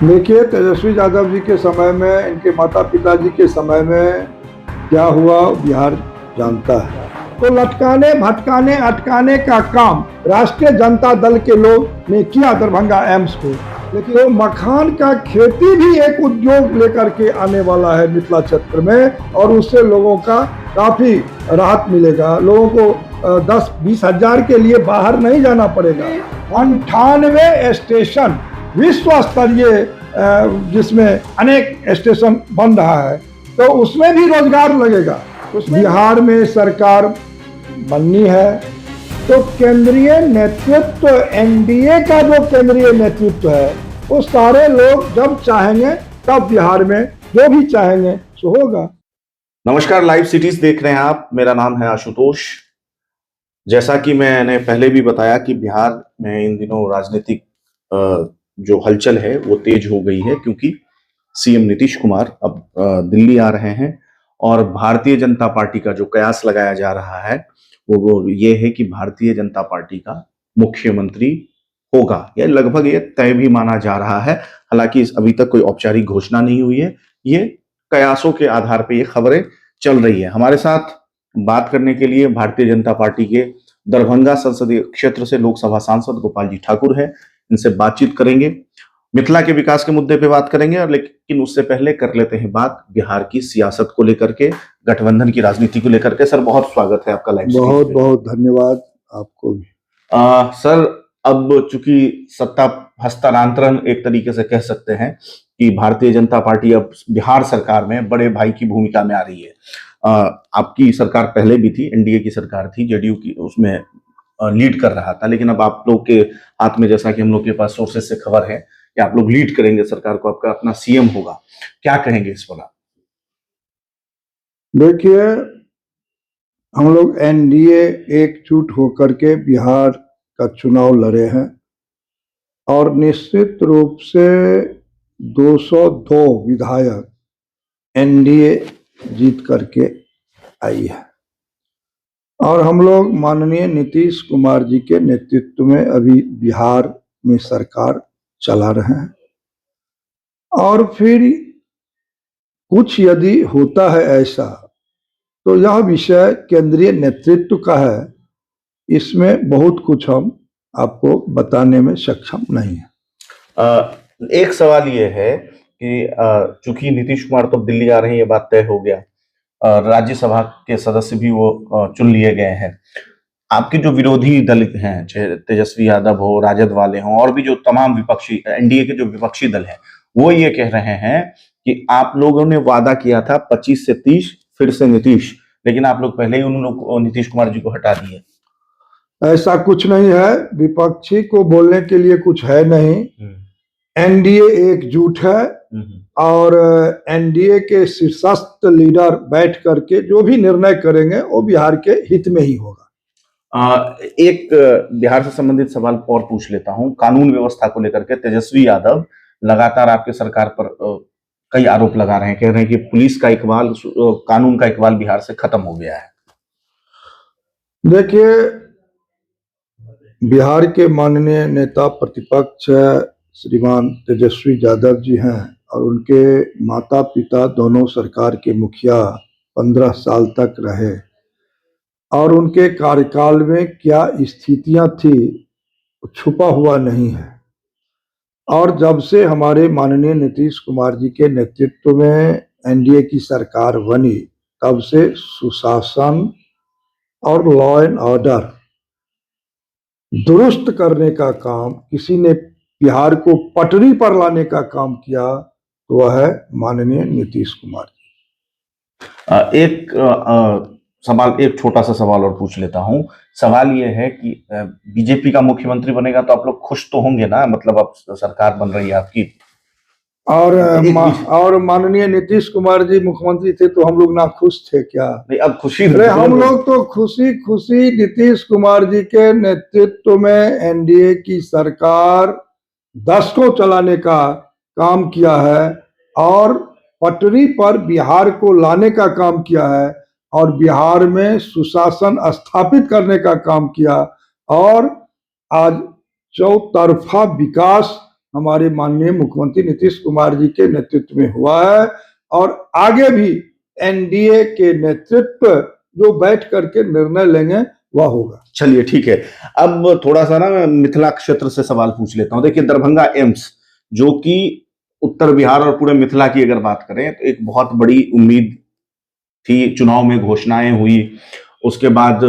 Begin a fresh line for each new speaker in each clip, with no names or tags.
देखिए, तेजस्वी यादव जी के समय में, इनके माता पिता जी के समय में क्या हुआ बिहार जानता है। तो लटकाने भटकाने अटकाने का काम राष्ट्रीय जनता दल के लोग ने किया दरभंगा एम्स को। लेकिन तो मखान का खेती भी एक उद्योग लेकर के आने वाला है मिथिला क्षेत्र में, और उससे लोगों का काफी राहत मिलेगा। लोगों को 10-20 हजार के लिए बाहर नहीं जाना पड़ेगा। 98 स्टेशन विश्व स्तरीय जिसमें अनेक स्टेशन बन रहा है, तो उसमें भी रोजगार लगेगा। बिहार में सरकार बननी है तो केंद्रीय नेतृत्व, एनडीए का जो केंद्रीय नेतृत्व है, वो सारे लोग जब चाहेंगे तब बिहार में जो भी चाहेंगे सो होगा।
नमस्कार, लाइव सिटीज देख रहे हैं आप। मेरा नाम है आशुतोष। जैसा कि मैंने पहले भी बताया कि बिहार में इन दिनों राजनीतिक जो हलचल है वो तेज हो गई है, क्योंकि सीएम नीतीश कुमार अब दिल्ली आ रहे हैं और भारतीय जनता पार्टी का जो कयास लगाया जा रहा है वो ये है कि भारतीय जनता पार्टी का मुख्यमंत्री होगा। यह लगभग ये तय भी माना जा रहा है। हालांकि अभी तक कोई औपचारिक घोषणा नहीं हुई है। ये कयासों के आधार पर ये खबरें चल रही है। हमारे साथ बात करने के लिए भारतीय जनता पार्टी के दरभंगा संसदीय क्षेत्र से लोकसभा सांसद गोपाल जी ठाकुर है। इनसे बातचीत करेंगे, मिथिला के विकास के मुद्दे पे बात करेंगे, और लेकिन उससे पहले कर लेते हैं बात बिहार की सियासत को लेकर के, गठबंधन की राजनीति को लेकर के। सर, बहुत स्वागत है आपका लाइव।
बहुत बहुत धन्यवाद आपको भी।
सर, अब चूंकि सत्ता हस्तांतरण एक तरीके से कह सकते हैं कि भारतीय जनता पार्टी अब बिहार सरकार में बड़े भाई की भूमिका में आ रही है। आपकी सरकार पहले भी थी, एनडीए की सरकार थी, जेडीयू की, उसमें लीड कर रहा था, लेकिन अब आप लोग के हाथ में, जैसा कि हम लोग के पास सोर्सेज से खबर है कि आप लोग लीड करेंगे सरकार को, आपका अपना सीएम होगा। क्या कहेंगे इस पर?
देखिए, हम लोग एनडीए एकजुट होकर के बिहार का चुनाव लड़े हैं और निश्चित रूप से 202 विधायक एनडीए जीत करके आई है, और हम लोग माननीय नीतीश कुमार जी के नेतृत्व में अभी बिहार में सरकार चला रहे हैं। और फिर कुछ यदि होता है ऐसा, तो यह विषय केंद्रीय नेतृत्व का है। इसमें बहुत कुछ हम आपको बताने में सक्षम नहीं है।
एक सवाल ये है कि चूंकि नीतीश कुमार तो दिल्ली आ रहे हैं, ये बात तय हो गया, राज्यसभा के सदस्य भी वो चुन लिए गए हैं। आपके जो विरोधी दल हैं, चाहे तेजस्वी यादव हो, राजद वाले हों, और भी जो तमाम विपक्षी एनडीए के जो विपक्षी दल हैं, वो ये कह रहे हैं कि आप लोगों ने वादा किया था 25 से 30 फिर से नीतीश, लेकिन आप लोग पहले ही उन लोग नीतीश कुमार जी को हटा दिए।
ऐसा कुछ नहीं है, विपक्षी को बोलने के लिए कुछ है नहीं। एनडीए एकजुट है और एनडीए के शीर्षस्थ लीडर बैठ करके जो भी निर्णय करेंगे वो बिहार के हित में ही होगा।
एक बिहार से संबंधित सवाल और पूछ लेता हूं। कानून व्यवस्था को लेकर के तेजस्वी यादव लगातार आपके सरकार पर कई आरोप लगा रहे हैं, कह रहे हैं कि पुलिस का इकबाल, कानून का इकबाल बिहार से खत्म हो गया है।
देखिए, बिहार के माननीय नेता प्रतिपक्ष श्रीमान तेजस्वी यादव जी हैं, और उनके माता पिता दोनों सरकार के मुखिया 15 साल तक रहे, और उनके कार्यकाल में क्या स्थितियां थी छुपा हुआ नहीं है। और जब से हमारे माननीय नीतीश कुमार जी के नेतृत्व में एनडीए की सरकार बनी, तब से सुशासन और लॉ एंड ऑर्डर दुरुस्त करने का काम, किसी ने बिहार को पटरी पर लाने का काम किया तो वह है माननीय नीतीश कुमार जी।
एक सवाल, एक छोटा सा सवाल और पूछ लेता हूं। सवाल यह है कि बीजेपी का मुख्यमंत्री बनेगा तो आप लोग खुश तो होंगे ना? मतलब अब सरकार बन रही है आपकी,
और माननीय नीतीश कुमार जी मुख्यमंत्री थे तो हम लोग ना खुश थे क्या?
नहीं, अब खुशी।
अरे हम लोग तो खुशी खुशी नीतीश कुमार जी के नेतृत्व में एनडीए की सरकार दशकों चलाने का काम किया है, और पटरी पर बिहार को लाने का काम किया है, और बिहार में सुशासन स्थापित करने का काम किया, और आज चौतरफा विकास हमारे माननीय मुख्यमंत्री नीतीश कुमार जी के नेतृत्व में हुआ है और आगे भी एनडीए के नेतृत्व जो बैठ करके निर्णय लेंगे वह होगा।
चलिए ठीक है। अब थोड़ा सा ना मैं मिथिला क्षेत्र से सवाल पूछ लेता हूं। देखिए, दरभंगा एम्स जो कि उत्तर बिहार और पूरे मिथिला की अगर बात करें तो एक बहुत बड़ी उम्मीद थी, चुनाव में घोषणाएं हुई, उसके बाद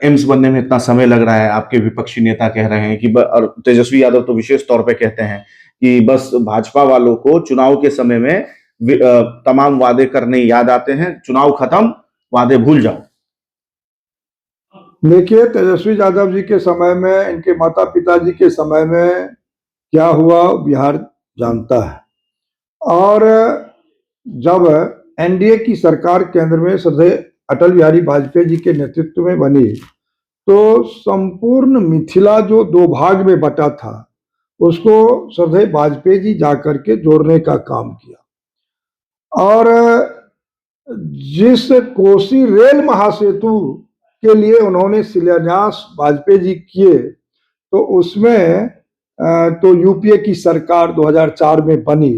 एम्स बनने में इतना समय लग रहा है। आपके विपक्षी नेता कह रहे हैं कि और तेजस्वी यादव तो विशेष तौर पे कहते हैं कि बस भाजपा वालों को चुनाव के समय में तमाम वादे करने याद आते हैं, चुनाव खत्म, वादे भूल जाओ।
देखिए, तेजस्वी यादव जी के समय में, इनके माता पिता जी के समय में क्या हुआ बिहार जानता है। और जब एनडीए की सरकार केंद्र में श्रद्धेय अटल बिहारी वाजपेयी जी के नेतृत्व में बनी तो संपूर्ण मिथिला जो दो भाग में बटा था उसको श्रद्धेय वाजपेयी जी जाकर के जोड़ने का काम किया। और जिस कोसी रेल महासेतु के लिए उन्होंने शिलान्यास वाजपेयी जी किए तो उसमें तो यूपीए की सरकार 2004 में बनी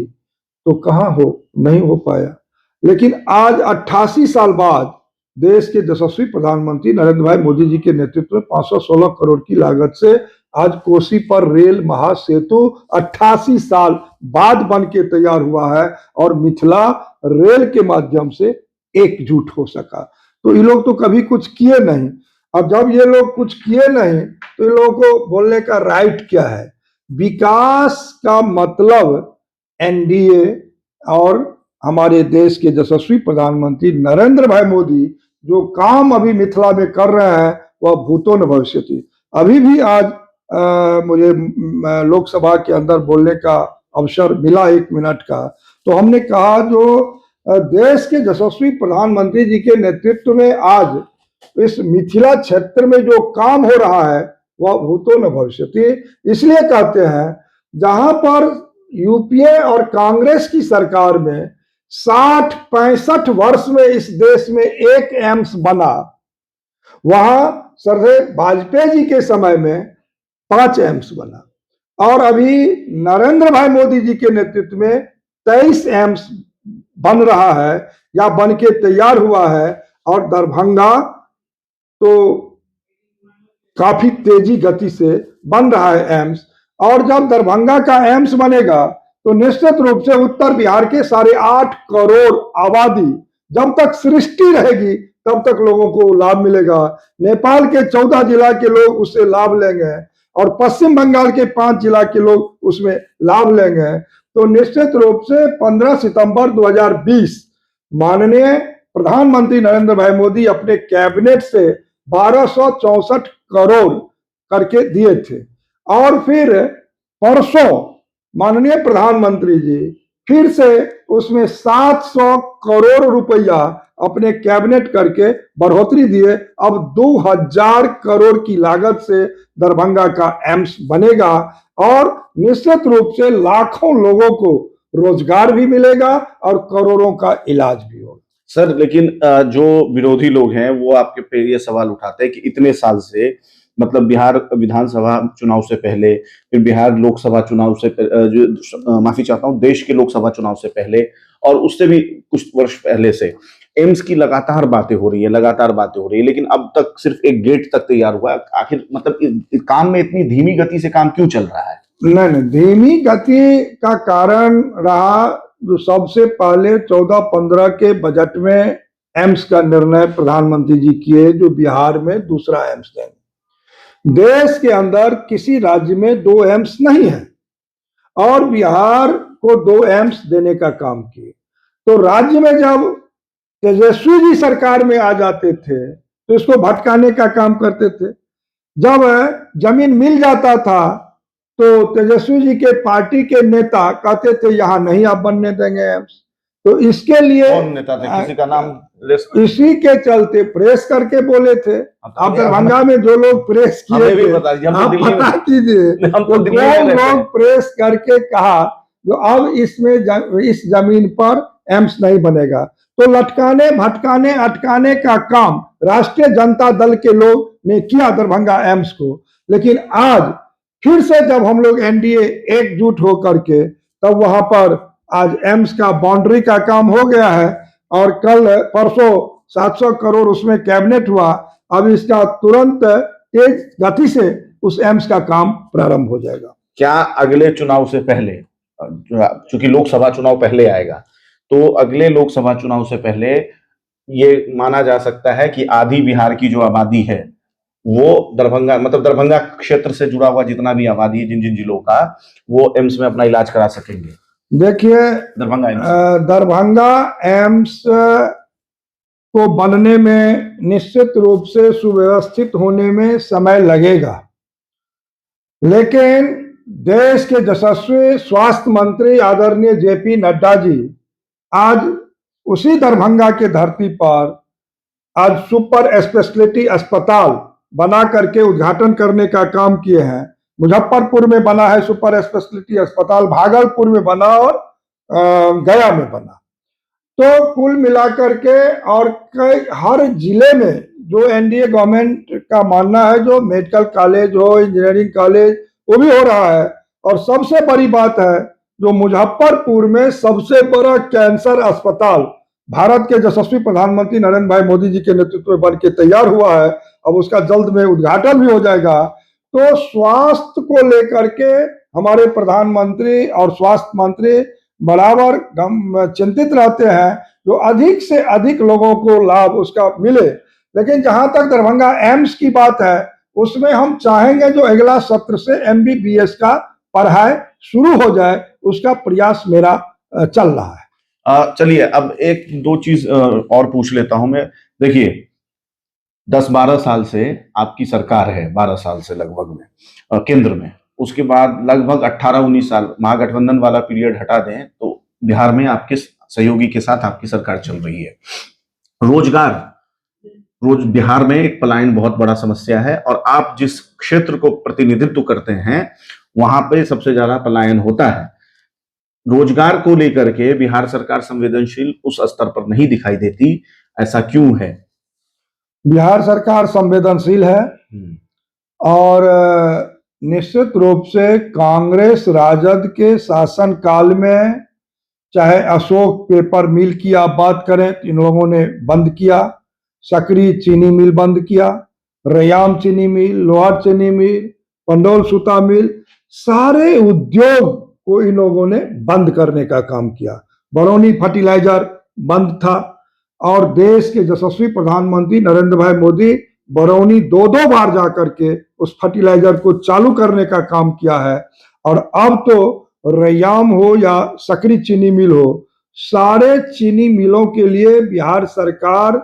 तो कहाँ नहीं हो पाया। लेकिन आज 88 साल बाद देश के यशस्वी प्रधानमंत्री नरेंद्र भाई मोदी जी के नेतृत्व में 516 करोड़ की लागत से आज कोसी पर रेल महासेतु 88 साल बाद बन के तैयार हुआ है और मिथिला रेल के माध्यम से एकजुट हो सका। तो ये लोग तो कभी कुछ किए नहीं। अब जब ये लोग कुछ किए नहीं तो इन लोगों को बोलने का राइट क्या है? विकास का मतलब एनडीए और हमारे देश के यशस्वी प्रधानमंत्री नरेंद्र भाई मोदी जो काम अभी मिथिला में कर रहे हैं वह भूतो न भविष्यति। अभी भी आज मुझे लोकसभा के अंदर बोलने का अवसर मिला 1 मिनट का, तो हमने कहा जो देश के यशस्वी प्रधानमंत्री जी के नेतृत्व में आज इस मिथिला क्षेत्र में जो काम हो रहा है वह भूतो न भविष्यति। इसलिए कहते हैं जहां पर यूपीए और कांग्रेस की सरकार में 60-65 वर्ष में इस देश में एक एम्स बना, वहां श्रद्धेय वाजपेयी जी के समय में 5 एम्स बना और अभी नरेंद्र भाई मोदी जी के नेतृत्व में 23 एम्स बन रहा है या बन के तैयार हुआ है। और दरभंगा तो काफी तेजी गति से बन रहा है एम्स। और जब दरभंगा का एम्स बनेगा तो निश्चित रूप से उत्तर बिहार के 8.5 करोड़ आबादी जब तक सृष्टि रहेगी तब तक लोगों को लाभ मिलेगा। नेपाल के 14 जिला के लोग उससे लाभ लेंगे और पश्चिम बंगाल के 5 जिला के लोग उसमें लाभ लेंगे। तो निश्चित रूप से 15 सितंबर 2020 माननीय प्रधानमंत्री नरेंद्र भाई मोदी अपने कैबिनेट से 1264 करोड़ करके दिए थे और फिर परसों माननीय प्रधानमंत्री जी फिर से उसमें 700 करोड़ रुपया अपने कैबिनेट करके बढ़ोतरी दिए। अब 2000 करोड़ की लागत से दरभंगा का एम्स बनेगा और निश्चित रूप से लाखों लोगों को रोजगार भी मिलेगा और करोड़ों का इलाज भी होगा।
सर, लेकिन जो विरोधी लोग हैं वो आपके पे ये सवाल उठाते हैं कि इतने साल से, मतलब बिहार विधानसभा चुनाव से पहले, फिर बिहार लोकसभा चुनाव से माफी चाहता हूं, देश के लोकसभा चुनाव से पहले और उससे भी कुछ वर्ष पहले से एम्स की लगातार बातें हो रही है, लेकिन अब तक सिर्फ एक गेट तक तैयार हुआ है। आखिर मतलब इस काम में इतनी धीमी गति से काम क्यों चल रहा है?
नहीं, धीमी गति का कारण रहा जो सबसे पहले 14-15 के बजट में एम्स का निर्णय प्रधानमंत्री जी किए जो बिहार में दूसरा एम्स देंगे। देश के अंदर किसी राज्य में 2 एम्स नहीं है और बिहार को 2 एम्स देने का काम किए। तो राज्य में जब तेजस्वी जी सरकार में आ जाते थे तो इसको भटकाने का काम करते थे। जब जमीन मिल जाता था तो तेजस्वी जी के पार्टी के नेता कहते थे यहाँ नहीं आप बनने देंगे एम्स। तो इसके लिए
कौन नेता थे? किसी का नाम?
इसी के चलते प्रेस करके बोले थे। आप दरभंगा में जो लोग प्रेस किए थे आप बता दीजिए तो लोग प्रेस करके कहा जो अब इसमें इस जमीन पर एम्स नहीं बनेगा। तो लटकाने भटकाने अटकाने का काम राष्ट्रीय जनता दल के लोग ने किया दरभंगा एम्स को। लेकिन आज फिर से जब हम लोग एनडीए एकजुट होकर के, तब वहां पर आज एम्स का बाउंड्री का काम हो गया है और कल परसों 700 करोड़ उसमें कैबिनेट हुआ। अब इसका तुरंत तेज गति से उस एम्स का काम प्रारंभ हो जाएगा।
क्या अगले चुनाव से पहले, चूंकि लोकसभा चुनाव पहले आएगा, तो अगले लोकसभा चुनाव से पहले ये माना जा सकता है कि आधी बिहार की जो आबादी है वो दरभंगा, मतलब दरभंगा क्षेत्र से जुड़ा हुआ जितना भी आबादी है, जिन जिन जिलों का, वो एम्स में अपना इलाज करा सकेंगे?
देखिए, दरभंगा एम्स को बनने में निश्चित रूप से सुव्यवस्थित होने में समय लगेगा, लेकिन देश के यशस्वी स्वास्थ्य मंत्री आदरणीय जेपी नड्डा जी आज उसी दरभंगा के धरती पर आज सुपर स्पेशलिटी अस्पताल बना करके उद्घाटन करने का काम किए हैं। मुजफ्फरपुर में बना है सुपर स्पेशलिटी अस्पताल, भागलपुर में बना और गया में बना। तो कुल मिलाकर के और कई हर जिले में जो एनडीए गवर्नमेंट का मानना है, जो मेडिकल कॉलेज हो, इंजीनियरिंग कॉलेज, वो भी हो रहा है। और सबसे बड़ी बात है, जो मुजफ्फरपुर में सबसे बड़ा कैंसर अस्पताल भारत के यशस्वी प्रधानमंत्री नरेंद्र भाई मोदी जी के नेतृत्व में बन के तैयार हुआ है, अब उसका जल्द में उद्घाटन भी हो जाएगा। तो स्वास्थ्य को लेकर के हमारे प्रधानमंत्री और स्वास्थ्य मंत्री बराबर चिंतित रहते हैं, जो अधिक से अधिक लोगों को लाभ उसका मिले। लेकिन जहां तक दरभंगा एम्स की बात है, उसमें हम चाहेंगे जो अगला सत्र से एमबीबीएस का पढ़ाई शुरू हो जाए, उसका प्रयास मेरा चल रहा है।
चलिए, अब एक दो चीज और पूछ लेता हूं मैं। देखिए, 10-12 साल से आपकी सरकार है, 12 साल से लगभग में केंद्र में, उसके बाद लगभग 18-19 साल महागठबंधन वाला पीरियड हटा दें तो बिहार में आपके सहयोगी के साथ आपकी सरकार चल रही है। रोज बिहार में एक पलायन बहुत बड़ा समस्या है, और आप जिस क्षेत्र को प्रतिनिधित्व करते हैं वहां पे सबसे ज्यादा पलायन होता है। रोजगार को लेकर के बिहार सरकार संवेदनशील उस स्तर पर नहीं दिखाई देती, ऐसा क्यों है?
बिहार सरकार संवेदनशील है और निश्चित रूप से कांग्रेस राजद के शासन काल में, चाहे अशोक पेपर मिल की आप बात करें तो इन लोगों ने बंद किया, सकरी चीनी मिल बंद किया, रैयाम चीनी मिल, लोहार चीनी मिल, पंडोल सूता मिल, सारे उद्योग को इन लोगों ने बंद करने का काम किया। बरौनी फर्टिलाइजर बंद था, और देश के यशस्वी प्रधानमंत्री नरेंद्र भाई मोदी बरौनी 2-2 बार जाकर के उस फर्टिलाइजर को चालू करने का काम किया है। और अब तो रैयाम हो या सकरी चीनी मिल हो, सारे चीनी मिलों के लिए बिहार सरकार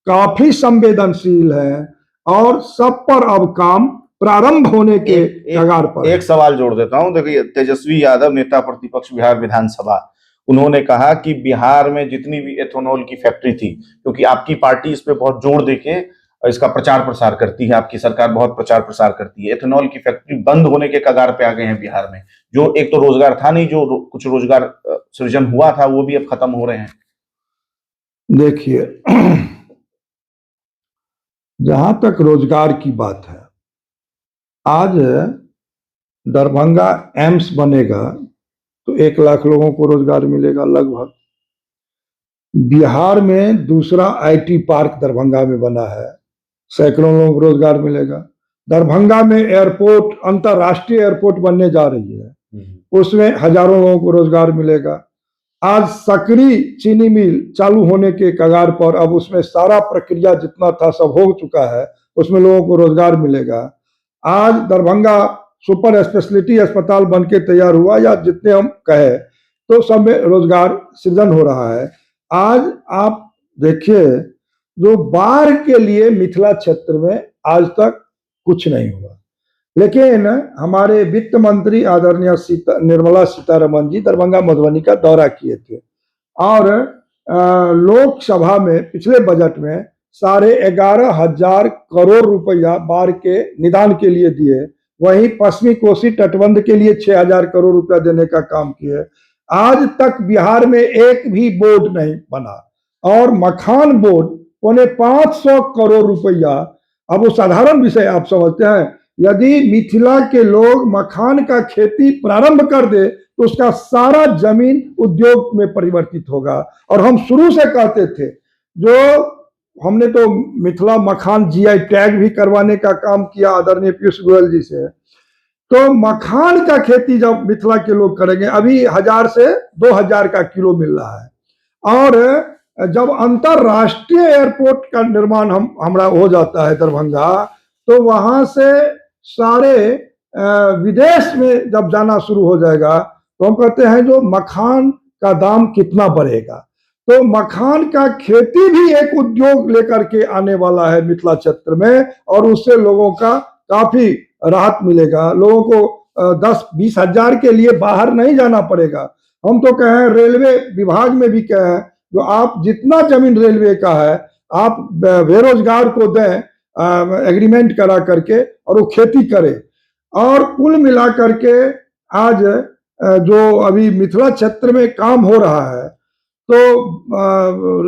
काफी संवेदनशील है और सब पर अब काम प्रारंभ होने के कगार पर।
एक सवाल जोड़ देता हूं। देखिए, तेजस्वी यादव, नेता प्रतिपक्ष बिहार विधानसभा, उन्होंने कहा कि बिहार में जितनी भी एथेनॉल की फैक्ट्री थी, क्योंकि आपकी पार्टी इस पे बहुत जोर देके इसका प्रचार प्रसार करती है, आपकी सरकार बहुत प्रचार प्रसार करती है, एथेनॉल की फैक्ट्री बंद होने के कगार पे आ गए हैं बिहार में। जो एक तो रोजगार था नहीं, जो कुछ रोजगार सृजन हुआ था, वो भी अब खत्म हो रहे हैं।
देखिए, जहां तक रोजगार की बात है, आज दरभंगा एम्स बनेगा तो 1 लाख लोगों को रोजगार मिलेगा लगभग। बिहार में दूसरा आईटी पार्क दरभंगा में बना है, सैकड़ों लोगों को रोजगार मिलेगा। दरभंगा में एयरपोर्ट, अंतरराष्ट्रीय एयरपोर्ट बनने जा रही है, उसमें हजारों लोगों को रोजगार मिलेगा। आज सकरी चीनी मिल चालू होने के कगार पर, अब उसमें सारा प्रक्रिया जितना था सब हो चुका है, उसमें लोगों को रोजगार मिलेगा। आज दरभंगा सुपर स्पेशलिटी अस्पताल बन के तैयार हुआ, या जितने हम कहे तो सब में रोजगार सृजन हो रहा है। आज आप देखिए, जो बाढ़ के लिए मिथिला क्षेत्र में आज तक कुछ नहीं हुआ, लेकिन हमारे वित्त मंत्री आदरणीय निर्मला सीतारमण जी दरभंगा मधुबनी का दौरा किए थे, और लोकसभा में पिछले बजट में 11,500 करोड़ रुपया बाढ़ के निदान के लिए दिए। वहीं पश्चिमी कोसी तटबंध के लिए 6,000 करोड़ रुपया देने का काम किए। आज तक बिहार में एक भी बोर्ड नहीं बना, और मखान बोर्ड 550 करोड़ रुपया, अब वो साधारण विषय आप समझते हैं, यदि मिथिला के लोग मखान का खेती प्रारंभ कर दे तो उसका सारा जमीन उद्योग में परिवर्तित होगा। और हम शुरू से कहते थे, जो हमने तो मिथिला मखान जीआई टैग भी करवाने का काम किया आदरणीय पीयूष गोयल जी से। तो मखान का खेती जब मिथिला के लोग करेंगे, अभी 1000 से 2000 का किलो मिल रहा है, और जब अंतरराष्ट्रीय एयरपोर्ट का निर्माण हमारा हो जाता है दरभंगा, तो वहां से सारे विदेश में जब जाना शुरू हो जाएगा, तो हम कहते हैं जो मखान का दाम कितना बढ़ेगा। तो मखान का खेती भी एक उद्योग लेकर के आने वाला है मिथिला क्षेत्र में, और उससे लोगों का काफी राहत मिलेगा। लोगों को 10-20 हजार के लिए बाहर नहीं जाना पड़ेगा। हम तो कहें, रेलवे विभाग में भी कहें, जो आप जितना जमीन रेलवे का है आप बेरोजगार को दें एग्रीमेंट करा करके, और वो खेती करे। और कुल मिला करके आज जो अभी मिथिला क्षेत्र में काम हो रहा है, तो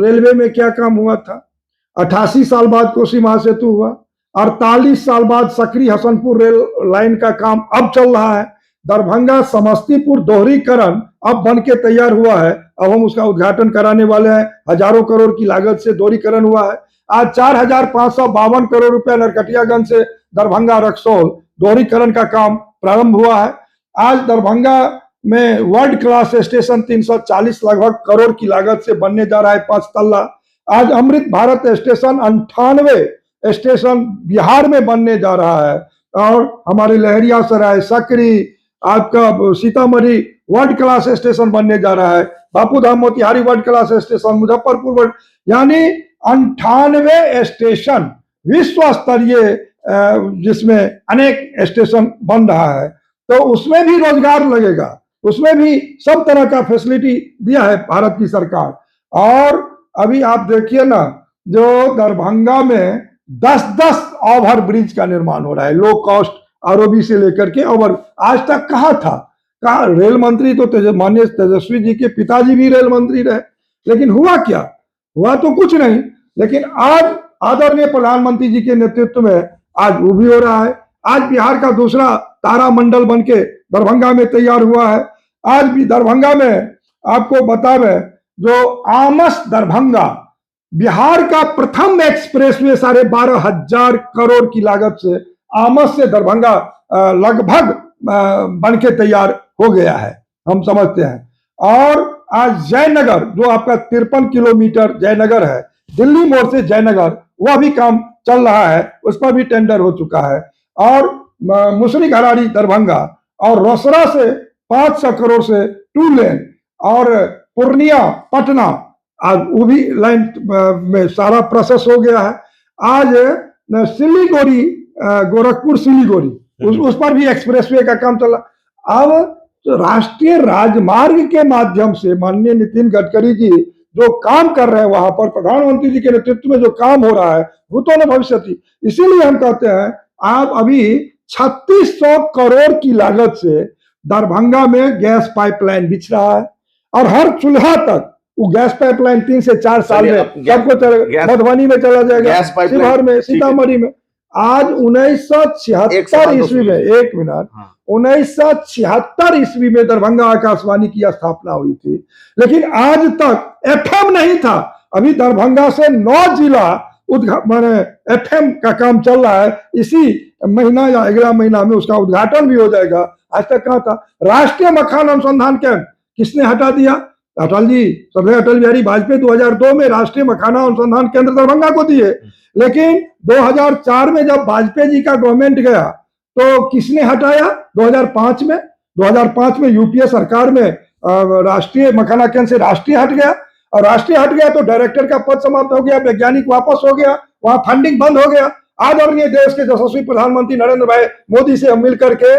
रेलवे में क्या काम हुआ था, 88 साल बाद कोसी महासेतु हुआ, 48 साल बाद सकरी हसनपुर रेल लाइन का काम अब चल रहा है, दरभंगा समस्तीपुर दोहरीकरण अब बन के तैयार हुआ है, अब हम उसका उद्घाटन कराने वाले हैं। हजारों करोड़ की लागत से दोहरीकरण हुआ है। आज 4552 करोड़ रुपया नरकटियागंज से दरभंगा रक्सौल दोहरीकरण का काम प्रारंभ हुआ है। आज दरभंगा में वर्ल्ड क्लास स्टेशन 340 लगभग करोड़ की लागत से बनने जा रहा है, 5 तल्ला। आज अमृत भारत स्टेशन 98 स्टेशन बिहार में बनने जा रहा है, और हमारे लहरियासराय, सकरी, आपका सीतामढ़ी वर्ल्ड क्लास स्टेशन बनने जा रहा है, Bapudham Motihari world class station, Muzaffarpur यानी 98 स्टेशन विश्व स्तरीय जिसमें अनेक स्टेशन बन रहा है। तो उसमें भी रोजगार लगेगा, उसमें भी सब तरह का फैसिलिटी दिया है भारत की सरकार। और अभी आप देखिए ना, जो दरभंगा में 10-10 ओवर ब्रिज का निर्माण हो रहा है, लो कॉस्ट आरओबी से लेकर के ओवर। आज तक कहाँ था, कहा रेल मंत्री तो माननीय तेजस्वी जी के पिताजी भी रेल मंत्री रहे, लेकिन हुआ क्या, हुआ तो कुछ नहीं। लेकिन आज आदरणीय प्रधानमंत्री जी के नेतृत्व में आज वो भी हो रहा है। आज बिहार का दूसरा तारामंडल बनके दरभंगा में तैयार हुआ है। आज भी दरभंगा में आपको बता दें, जो आमस दरभंगा बिहार का प्रथम एक्सप्रेसवे 12,500 करोड़ की लागत से आमस से दरभंगा लगभग बनके तैयार हो गया है, हम समझते हैं। और आज जयनगर, जो आपका 53 किलोमीटर जयनगर है, दिल्ली मोड़ से जयनगर, वह भी काम चल रहा है, उस पर भी टेंडर हो चुका है। और मुसरी घरारी दरभंगा और रोसड़ा से 500 करोड़ से 2 लेन, और पूर्णिया पटना आज वो भी लाइन में सारा प्रोसेस हो गया है। आज सिलीगुड़ी गोरखपुर सिलीगुड़ी उस पर भी एक्सप्रेसवे का काम चल रहा। अब तो राष्ट्रीय राजमार्ग के माध्यम से माननीय नितिन गडकरी जी जो काम कर रहे हैं, वहां पर प्रधानमंत्री जी के नेतृत्व में जो काम हो रहा है, वो तो न भविष्य थी। इसीलिए हम कहते हैं, आप अभी 3600 करोड़ की लागत से दरभंगा में गैस पाइपलाइन बिछ रहा है, और हर चूल्हा तक वो गैस पाइपलाइन 3 से 4 साल में सबको चलेगा। मधुबनी में चला जाएगा, शिवहर में, सीतामढ़ी में। आज 1976 ईस्वी में, 1 मिनट, 1976 ईस्वी में दरभंगा आकाशवाणी की स्थापना हुई थी, लेकिन आज तक एफएम नहीं था। अभी दरभंगा से 9 जिला माने एफएम का काम चल रहा है। इसी महीना या अगला महीना में उसका उद्घाटन भी हो जाएगा। आज तक कहाँ था? राष्ट्रीय मखान अनुसंधान केंद्र किसने हटा दिया? अटल जी, श्रद्धेय अटल बिहारी वाजपेयी 2002 में राष्ट्रीय मखाना अनुसंधान केंद्र दरभंगा को दिए, लेकिन 2004 में जब वाजपेयी जी का गवर्नमेंट गया तो किसने हटाया? 2005 में यूपीए सरकार में राष्ट्रीय मखाना केंद्र से राष्ट्रीय हट गया, और राष्ट्रीय हट गया तो डायरेक्टर का पद समाप्त हो गया, वैज्ञानिक वापस हो गया, वहां फंडिंग बंद हो गया। आदरणीय देश के यशस्वी प्रधानमंत्री नरेंद्र भाई मोदी से हम मिलकर के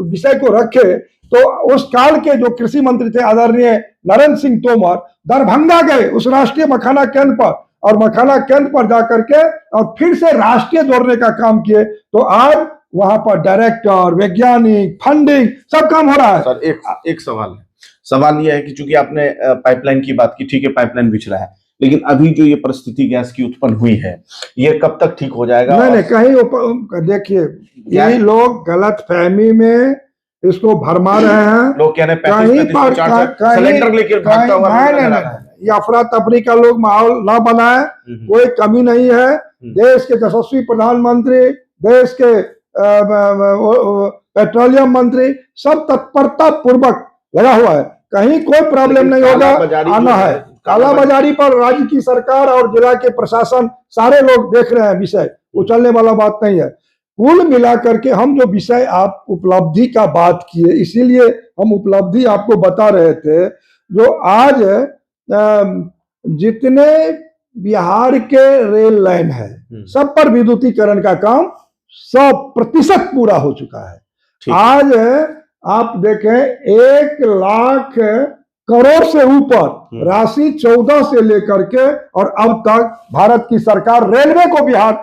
विषय को रखे, तो उस काल के जो कृषि मंत्री थे आदरणीय नरेंद्र सिंह तोमर दरभंगा गए उस राष्ट्रीय मखाना केंद्र पर, और मखाना केंद्र पर जाकर के और फिर से राष्ट्रीय जोड़ने का काम किए। तो आज वहां पर डायरेक्टर, वैज्ञानिक, फंडिंग सब काम हो रहा है।
सर एक सवाल है। सवाल यह है कि चूंकि आपने पाइपलाइन की बात की, ठीक है पाइपलाइन बिछ रहा है, लेकिन अभी जो ये परिस्थिति गैस की उत्पन्न हुई है, ये कब तक ठीक हो जाएगा?
नहीं, कहीं देखिए, ये लोग गलत फहमी में इसको भरमा रहे हैं।
लोग कह रहे
कहीं पर
सिलेंडर लेकर भागता हुआ
नहीं, अफरा तफरी का लोग माहौल ना बनाए, कोई कमी नहीं है। देश के यशस्वी प्रधानमंत्री, देश के पेट्रोलियम मंत्री सब तत्परता पूर्वक लगा हुआ है, कहीं कोई प्रॉब्लम नहीं होगा। आना है कालाबाजारी पर राज्य की सरकार और जिला के प्रशासन सारे लोग देख रहे हैं, विषय उछलने वाला बात नहीं है। कुल मिलाकर के हम जो विषय आप उपलब्धि का बात किए, इसीलिए हम उपलब्धि आपको बता रहे थे। जो आज जितने बिहार के रेल लाइन है सब पर विद्युतीकरण का काम 100% पूरा हो चुका है। आज आप देखें 1 लाख करोड़ से ऊपर राशि 14 से लेकर के और अब तक भारत की सरकार रेलवे को बिहार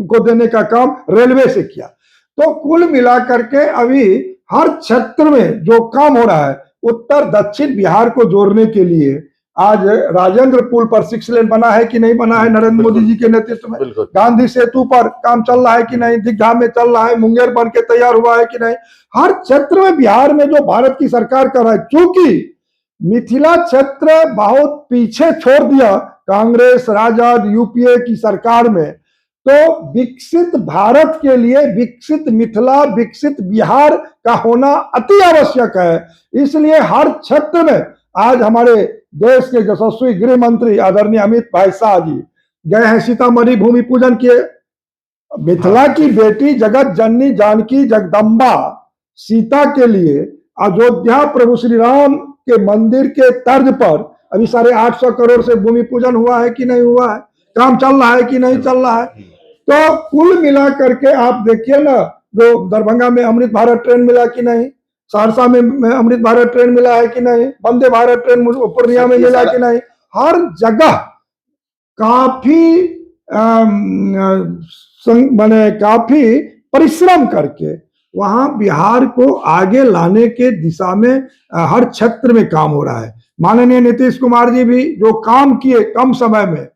को देने का काम रेलवे से किया। तो कुल मिलाकर के अभी हर क्षेत्र में जो काम हो रहा है, उत्तर दक्षिण बिहार को जोड़ने के लिए आज राजेंद्र पुल पर 6 लेन बना है कि नहीं बना है नरेंद्र मोदी जी के नेतृत्व में, गांधी सेतु पर काम चल रहा है कि नहीं, दीघा में चल रहा है, मुंगेर बन के तैयार हुआ है कि नहीं। हर क्षेत्र में बिहार में जो भारत की सरकार कर रहा है, चूंकि मिथिला क्षेत्र बहुत पीछे छोड़ दिया कांग्रेस राजद यूपीए की सरकार में, तो विकसित भारत के लिए विकसित मिथिला, विकसित बिहार का होना अति आवश्यक है। इसलिए हर क्षेत्र में आज हमारे देश के यशस्वी गृह मंत्री आदरणीय अमित भाई शाह जी गए हैं, सीतामढ़ी भूमि पूजन किए। मिथिला की बेटी जगत जननी जानकी जगदम्बा सीता के लिए अयोध्या प्रभु श्री राम के मंदिर के तर्ज पर अभी 850 करोड़ से भूमि पूजन हुआ है कि नहीं हुआ है, काम चल रहा है कि नहीं चल रहा है। तो कुल मिला करके आप देखिए ना, जो दरभंगा में अमृत भारत ट्रेन मिला कि नहीं, सहरसा में अमृत भारत ट्रेन मिला है कि नहीं, वंदे भारत ट्रेन पूर्णिया में मिला कि नहीं, हर जगह काफी काफी परिश्रम करके वहां बिहार को आगे लाने के दिशा में हर क्षेत्र में काम हो रहा है। माननीय नीतीश कुमार जी भी जो काम किए कम समय में,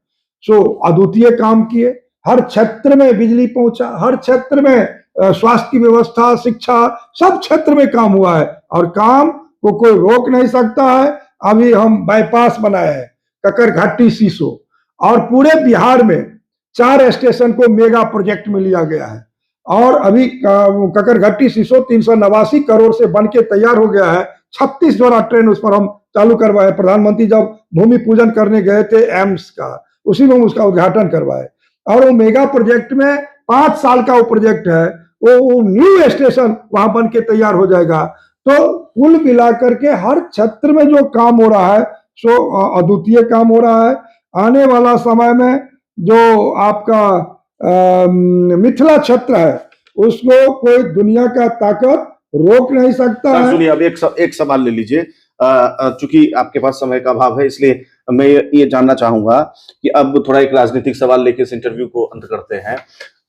सो अद्वितीय काम किए। हर क्षेत्र में बिजली पहुंचा, हर क्षेत्र में स्वास्थ्य की व्यवस्था, शिक्षा, सब क्षेत्र में काम हुआ है और काम को कोई रोक नहीं सकता है। अभी हम बाईपास बनाए हैं ककरघट्टी सीसो, और पूरे बिहार में 4 स्टेशन को मेगा प्रोजेक्ट में लिया गया है और अभी ककरघट्टी सीसो 389 करोड़ से बन के तैयार हो गया है। 36 जोड़ा ट्रेन उस पर हम चालू करवाए। प्रधानमंत्री जब भूमि पूजन करने गए थे एम्स का, उसी में उसका उद्घाटन करवाए। और वो मेगा प्रोजेक्ट में 5 साल का वो प्रोजेक्ट है, वो न्यू स्टेशन वहां बन के तैयार हो जाएगा। तो कुल मिलाकर के हर क्षेत्र में जो काम हो रहा है सो अद्वितीय काम हो रहा है। आने वाला समय में जो आपका मिथिला क्षेत्र है उसको कोई दुनिया का ताकत रोक नहीं सकता है।
सुनिए, अब एक सवाल ले लीजिए, चूंकि आपके पास समय का अभाव है, इसलिए मैं ये जानना चाहूंगा कि अब थोड़ा एक राजनीतिक सवाल लेके इस इंटरव्यू को अंत करते हैं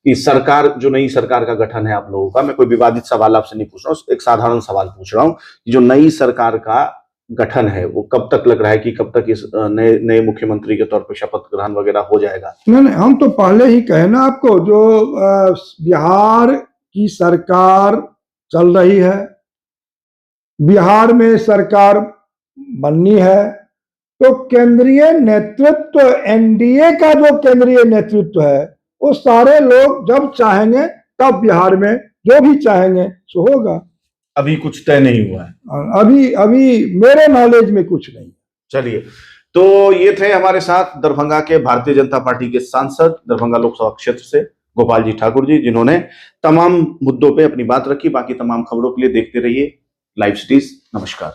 कि सरकार, जो नई सरकार का गठन है आप लोगों का, मैं कोई विवादित सवाल आपसे नहीं पूछ रहा हूँ, एक साधारण सवाल पूछ रहा हूँ कि जो नई सरकार का गठन है वो कब तक लग रहा है कि कब तक इस नए मुख्यमंत्री के तौर पर शपथ ग्रहण वगैरह हो जाएगा?
नहीं, हम तो पहले ही कहे ना आपको, जो बिहार की सरकार चल रही है, बिहार में सरकार बननी है, तो केंद्रीय नेतृत्व, एनडीए का जो केंद्रीय नेतृत्व है वो सारे लोग जब चाहेंगे तब बिहार में जो भी चाहेंगे सो होगा।
अभी कुछ तय नहीं हुआ है?
अभी मेरे नॉलेज में कुछ नहीं।
चलिए, तो ये थे हमारे साथ दरभंगा के भारतीय जनता पार्टी के सांसद, दरभंगा लोकसभा क्षेत्र से गोपाल जी ठाकुर जी, जिन्होंने तमाम मुद्दों पे अपनी बात रखी। बाकी तमाम खबरों के लिए देखते रहिए लाइव सिटीज। नमस्कार।